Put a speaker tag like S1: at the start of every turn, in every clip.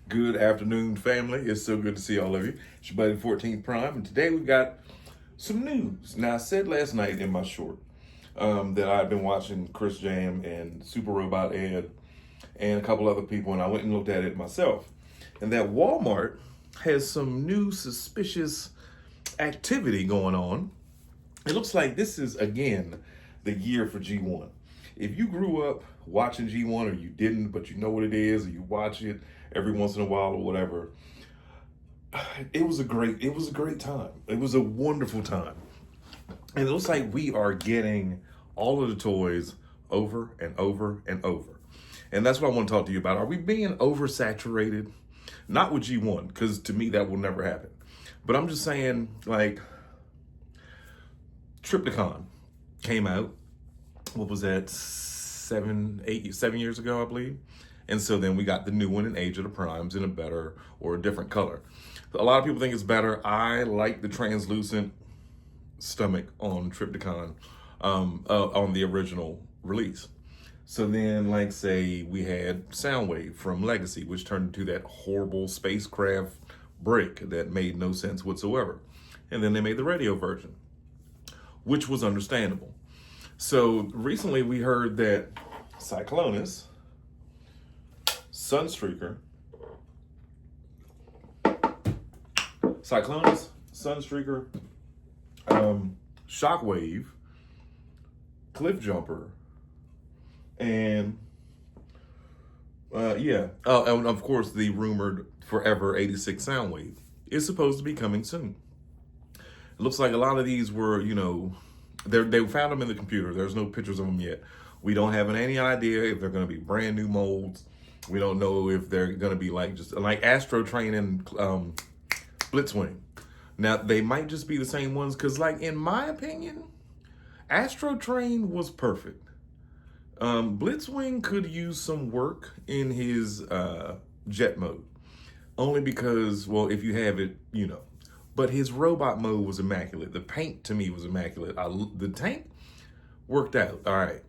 S1: Good afternoon, family. It's so good to see all of you. It's your buddy 14th Prime, and today we've got some news. Now, I said last night in my short that I've been watching Chris Jam and Super Robot Ed and a couple other people, and I went and looked at it myself. And that Walmart has some new suspicious activity going on. It looks like this is, again, the year for G1. If you grew up watching G1 or you didn't, but you know what it is, or you watch it every once in a while or whatever, it was a great time. It was a wonderful time. And it looks like we are getting all of the toys over and over and over. And that's what I want to talk to you about. Are we being oversaturated? Not with G1, because to me that will never happen. But I'm just saying, like, Triptychon came out, what was that, 7 years ago, I believe. And so then we got the new one in Age of the Primes in a better or a different color. A lot of people think it's better. I like the translucent stomach on Triptychon on the original release. So then, like, say we had Soundwave from Legacy, which turned into that horrible spacecraft brick that made no sense whatsoever. And then they made the radio version, which was understandable. So recently we heard that Cyclonus, Sunstreaker, Shockwave, Cliff Jumper, and and of course the rumored Forever 86 Soundwave is supposed to be coming soon. It looks like a lot of these were, they found them in the computer. There's no pictures of them yet. We don't have any idea if they're going to be brand new molds. We don't know if they're going to be just like Astro Train and Blitzwing. Now, they might just be the same ones because, in my opinion, Astro Train was perfect. Blitzwing could use some work in his jet mode. Only because, well, if you have it, But his robot mode was immaculate. The paint, to me, was immaculate. The tank worked out. All right.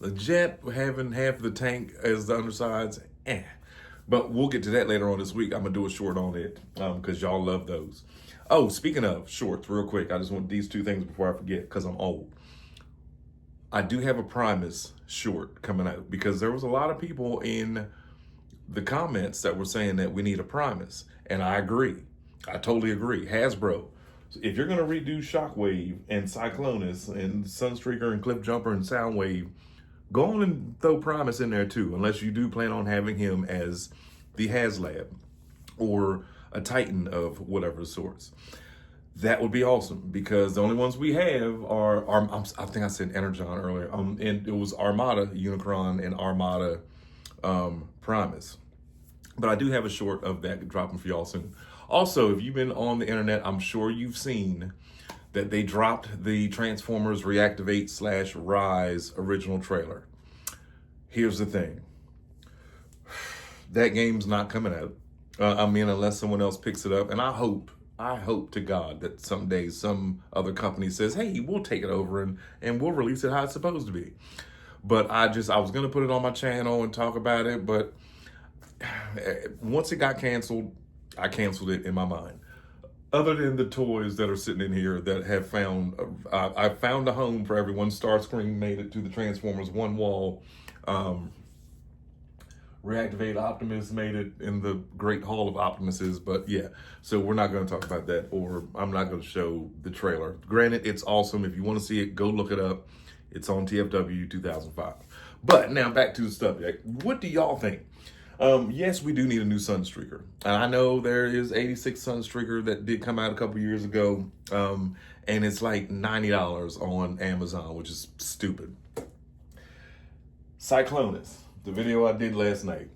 S1: The jet, having half the tank as the undersides, But we'll get to that later on this week. I'm going to do a short on it because y'all love those. Oh, speaking of shorts, real quick, I just want these two things before I forget because I'm old. I do have a Primus short coming out because there was a lot of people in the comments that were saying that we need a Primus. And I agree. I totally agree. Hasbro, if you're going to redo Shockwave and Cyclonus and Sunstreaker and Cliff Jumper and Soundwave, go on and throw Primus in there too, unless you do plan on having him as the HasLab or a Titan of whatever sorts. That would be awesome because the only ones we have are, I think I said Energon earlier, and it was Armada Unicron and Armada Primus. But I do have a short of that dropping for y'all soon. Also, if you've been on the internet, I'm sure you've seen that they dropped the Transformers Reactivate / Rise original trailer. Here's the thing. That game's not coming out. Unless someone else picks it up. And I hope to God that someday some other company says, hey, we'll take it over and we'll release it how it's supposed to be. But I was going to put it on my channel and talk about it. But once it got canceled, I canceled it in my mind. Other than the toys that are sitting in here that have found, I found a home for everyone. Starscream made it to the Transformers one wall. Reactivate Optimus made it in the Great Hall of Optimuses. But yeah, so we're not going to talk about that, or I'm not going to show the trailer. Granted, it's awesome. If you want to see it, go look it up. It's on TFW 2005. But now back to the subject. What do y'all think? Yes, we do need a new Sunstreaker. And I know there is 86 Sunstreaker that did come out a couple years ago. And it's like $90 on Amazon, which is stupid. Cyclonus, the video I did last night.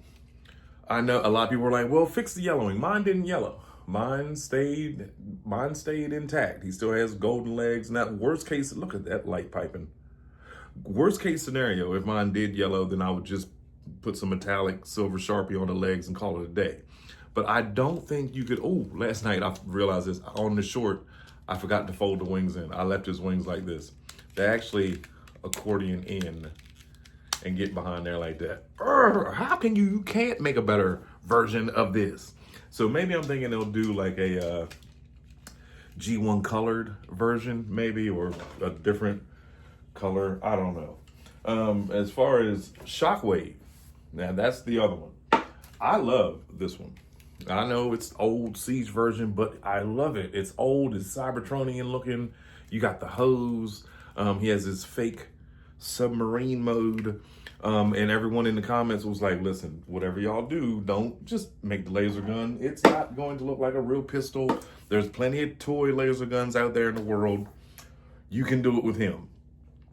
S1: I know a lot of people were like, well, fix the yellowing. Mine didn't yellow. Mine stayed intact. He still has golden legs. And that worst case, look at that light piping. Worst case scenario, if mine did yellow, then I would just put some metallic silver Sharpie on the legs and call it a day. But I don't think you could, last night I realized this, on the short, I forgot to fold the wings in. I left his wings like this. They actually accordion in and get behind there like that. How can you can't make a better version of this? So maybe I'm thinking they'll do like a G1 colored version, maybe, or a different color. I don't know. As far as Shockwave, now that's the other one. I love this one. I know it's old Siege version, but I love it. It's old, it's Cybertronian looking. You got the hose. He has his fake submarine mode. And everyone in the comments was like, listen, whatever y'all do, don't just make the laser gun. It's not going to look like a real pistol. There's plenty of toy laser guns out there in the world. You can do it with him.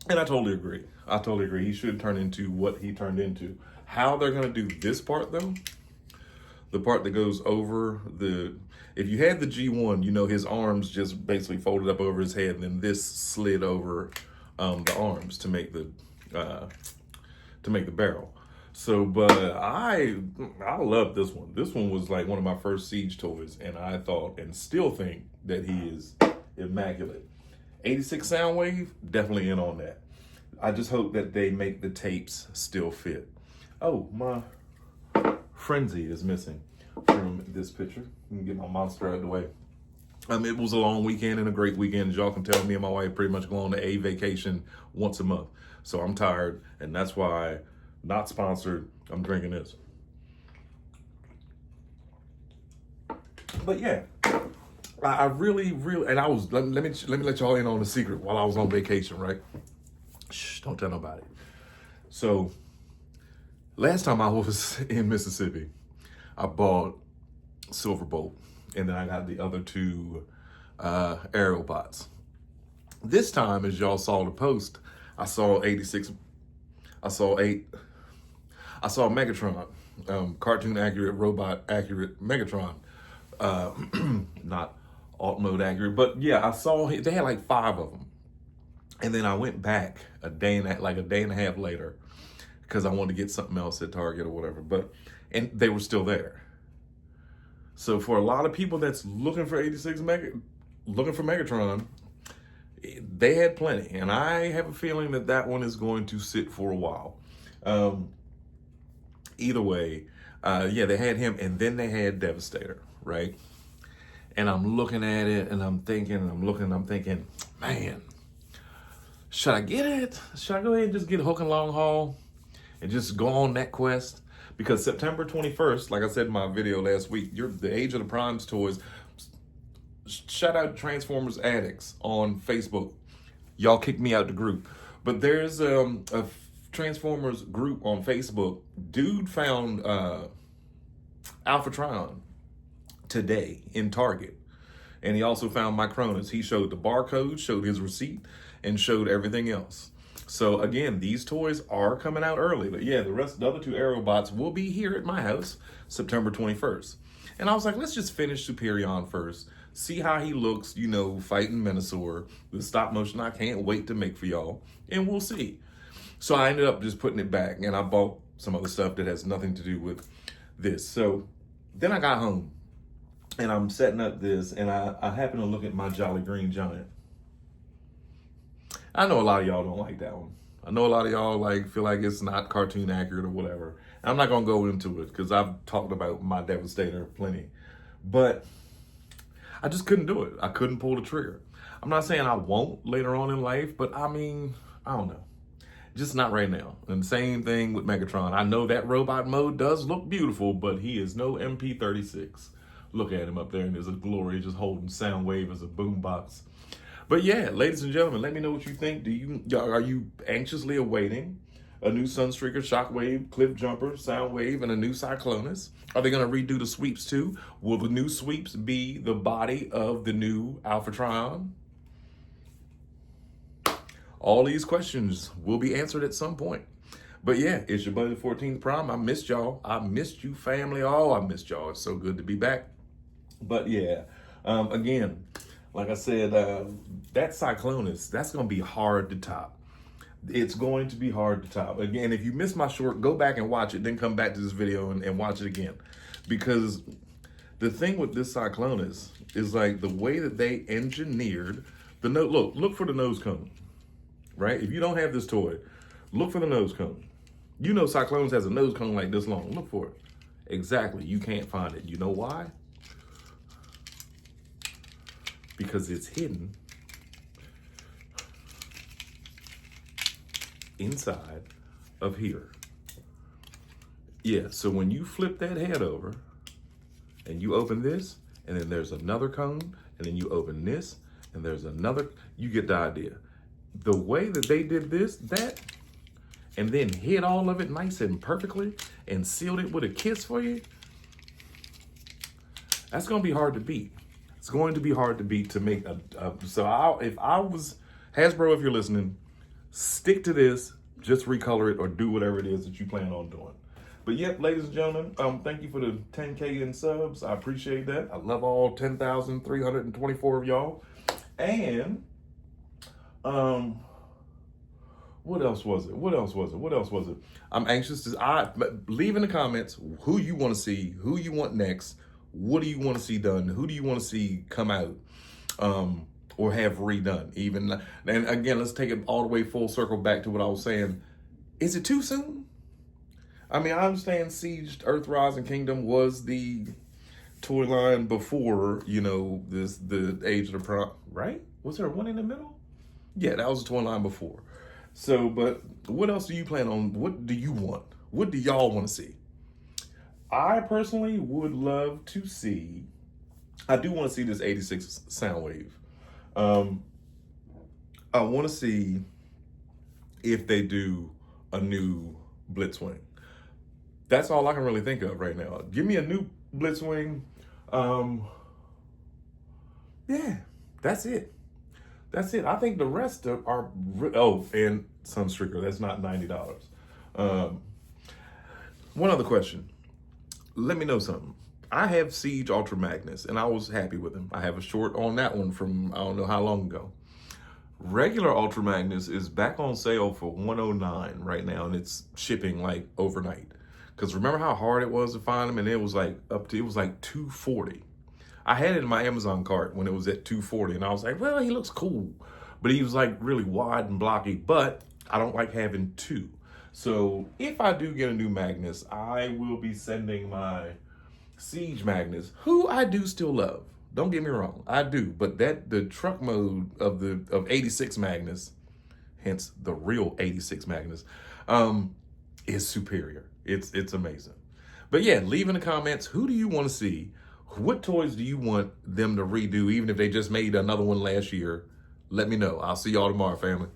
S1: And I totally agree. I totally agree. He should turn into what he turned into. How they're going to do this part, though, the part that goes over the, if you had the G1, you know, his arms just basically folded up over his head, and then this slid over the arms to make the barrel. So, but I love this one. This one was like one of my first Siege toys, and I thought and still think that he is immaculate. 86 Soundwave, definitely in on that. I just hope that they make the tapes still fit. Oh, my Frenzy is missing from this picture. Let me get my monster out of the way. It was a long weekend and a great weekend. As y'all can tell, me and my wife pretty much go on a vacation once a month. So I'm tired, and that's why, not sponsored, I'm drinking this. But yeah, I really, and I was, let me let y'all in on the secret while I was on vacation, right? Shh, don't tell nobody. So last time I was in Mississippi, I bought Silverbolt, and then I got the other two Aerobots. This time, as y'all saw the post, I saw Megatron, cartoon accurate, robot accurate Megatron, not alt mode accurate, but yeah, I saw they had like 5 of them, and then I went back a day and a half later because I wanted to get something else at Target or whatever, and they were still there. So for a lot of people that's looking for Megatron, they had plenty, and I have a feeling that one is going to sit for a while. Either way, yeah, they had him, and then they had Devastator, right? And I'm looking at it, and I'm thinking, man, should I get it? Should I go ahead and just get Hook and Long Haul and just go on that quest? Because September 21st, like I said in my video last week, the Age of the Primes toys. Shout out to Transformers Addicts on Facebook. Y'all kicked me out the group. But there's a Transformers group on Facebook. Dude found Alphatron today in Target. And he also found Micronus. He showed the barcode, showed his receipt, and showed everything else. So again, these toys are coming out early. But yeah, the other 2 Aerobots will be here at my house September 21st. And I was like, let's just finish Superion first. See how he looks, you know, fighting Menasor. The stop motion I can't wait to make for y'all. And we'll see. So I ended up just putting it back, and I bought some other stuff that has nothing to do with this. So then I got home, and I'm setting up this, and I happen to look at my Jolly Green Giant. I know a lot of y'all don't like that one. I know a lot of y'all feel like it's not cartoon accurate or whatever. I'm not gonna go into it because I've talked about my Devastator plenty, but I just couldn't do it. I couldn't pull the trigger. I'm not saying I won't later on in life, but I mean, I don't know. Just not right now. And same thing with Megatron. I know that robot mode does look beautiful, but he is no MP36. Look at him up there in his glory, just holding Soundwave as a boombox. But yeah, ladies and gentlemen, let me know what you think. Are you anxiously awaiting a new Sunstreaker, Shockwave, Cliff Jumper, Soundwave, and a new Cyclonus? Are they going to redo the sweeps too? Will the new sweeps be the body of the new Alphatron? All these questions will be answered at some point. But yeah, it's your buddy, the 14th Prime. I missed y'all. I missed you, family. Oh, I missed y'all. It's so good to be back. But yeah, again, like I said, that Cyclonus, that's going to be hard to top. It's going to be hard to top. Again, if you missed my short, go back and watch it, then come back to this video and watch it again. Because the thing with this Cyclonus is like the way that they engineered the look for the nose cone, right? If you don't have this toy, look for the nose cone. You know Cyclones has a nose cone like this long. Look for it. Exactly. You can't find it. You know why? Because it's hidden inside of here. Yeah, so when you flip that head over and you open this, and then there's another cone, and then you open this, and there's another, you get the idea. The way that they did this, that, and then hid all of it nice and perfectly and sealed it with a kiss for you, that's gonna be hard to beat. It's going to be hard to beat to make if I was, Hasbro, if you're listening, stick to this, just recolor it or do whatever it is that you plan on doing. But yep, ladies and gentlemen, thank you for the 10K in subs. I appreciate that. I love all 10,324 of y'all. And what else was it? I'm anxious to leave in the comments who you want to see, who you want next, what do you want to see done, who do you want to see come out or have redone even. And again, let's take it all the way full circle back to what I was saying. Is it too soon? I mean, I understand Siege, Earthrise, and Kingdom was the toy line before, you know, the Age of the Prime, right? Was there one in the middle? Yeah, that was the toy line before. So, but what else do you plan on? What do you want? What do y'all want to see? I personally would love to see, I do want to see this 86 Soundwave. I want to see if they do a new Blitzwing. That's all I can really think of right now. Give me a new Blitzwing. Yeah, that's it. That's it. I think the rest are oh, and Sunstreaker. That's not $90. One other question. Let me know something. I have Siege Ultra Magnus, and I was happy with him. I have a short on that one from I don't know how long ago. Regular Ultra Magnus is back on sale for $109 right now, and it's shipping like overnight. Because remember how hard it was to find them, and it was like $240. I had it in my Amazon cart when it was at $240, and I was like, well, he looks cool, but he was like really wide and blocky. But I don't like having two. So if I do get a new Magnus, I will be sending my Siege Magnus, who I do still love. Don't get me wrong, I do. But the truck mode of 86 Magnus, hence the real 86 Magnus, is superior. It's amazing. But yeah, leave in the comments, who do you want to see? What toys do you want them to redo, even if they just made another one last year? Let me know. I'll see y'all tomorrow, family.